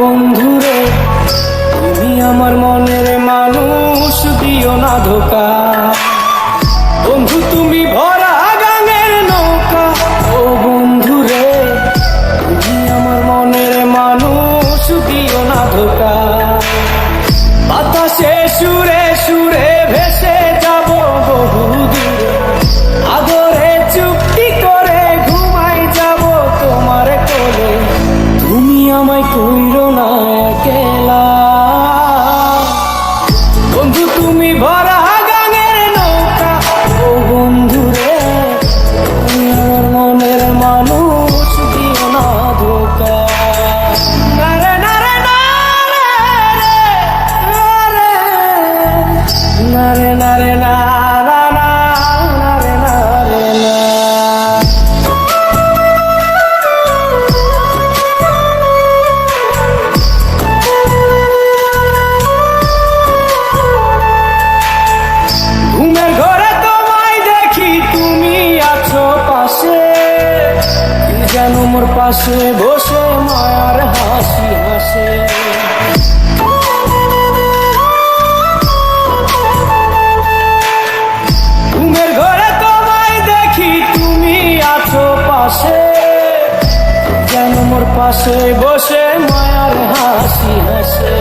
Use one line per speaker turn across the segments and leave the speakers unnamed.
বন্ধুরে তুমি আমার মনের মানুষ, দিও না ধোকা। বন্ধু তুমি ভরা গাঙের নৌকা, ও বন্ধুরে তুমি আমার মনের মানুষ, দিও না ধোকা। বাতাসে সুরে সুরে ভেসে যাব বহু দূরে, আদরে চুক্তি করে ঘুমাই যাব তোমার কোলে। তুমি আমায় কইরো না একলা, বন্ধু তুমি ভরা গাঙের নৌকা, ও বন্ধুরে তুমি আমার মনের মানুষ, দিও না ধোকা। নারে নারে নারে নারে নারে না ঘুমের ঘরে তোমায় দেখি তুমি আছো পাশে, যেন মোর পাশে বসে মায়ার হাসি হাসে। ঘুমের ঘরে তোমায় দেখি তুমি আছো পাশে, যেন মোর পাশে বসে মায়ার হাসি হাসে।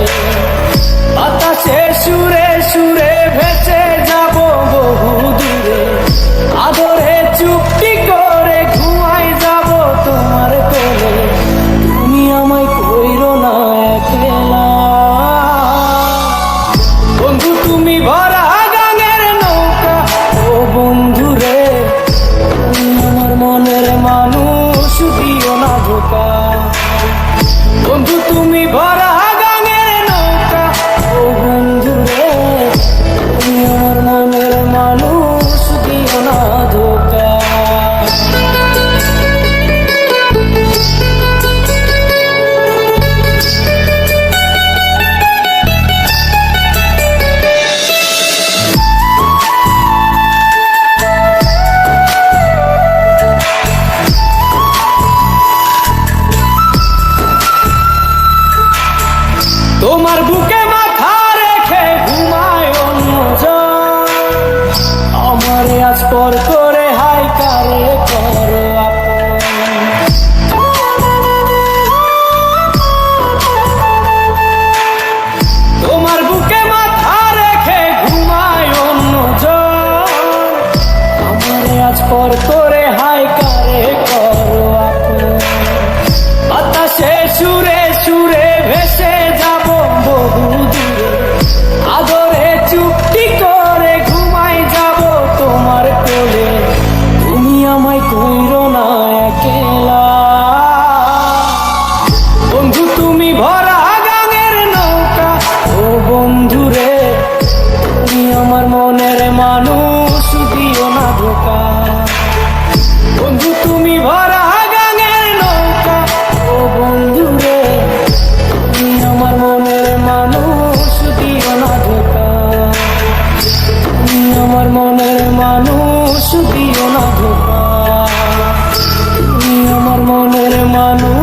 বাতাসে সুরে সুরে ভেসে যাব বহু দূরে, আদরে চুক্তি করে ঘুমাই যাব তোমার কোলে। তুমি আমায় কইরো না একলা, বন্ধু তুমি ভরা গাঙের নৌকা, ও বন্ধুরে তুমি আমার মনের মানুষ, দিও না ধোকা। বন্ধু তুমি ভরা গাঙের নৌকা, ও বন্ধুরে তুমি আমার মনের মানুষ, দিও না ধোকা। তোমার বুকে মাথা রেখে ঘুমায় অন্যজন, আমারে আজ পর করে হাই কারে করো আপন। তোমার বুকে মাথা রেখে ঘুমায় অন্যজন, আমারে আজ পর করে হাই কারে করো আপন। বাতাসে সুরে সুরে ভেসে যাব বহু দূরে, আদরে চুক্তি করে ঘুমাই যাব তোমার কোলে। তুমি আমায় কইরো না একলা, বন্ধু তুমি ভরা গাঙের নৌকা, ও বন্ধুরে তুমি আমার মনের মানুষ, দিও না ধোকা। বন্ধু তুমি ভরা গাঙের নৌকা, ও বন্ধুরে তুমি আমার মনের মানুষ, দিও না ধোকা। তুমি আমার মনের মানুষ, দিও না ধোকা। তুমি আমার মনের মানুষ।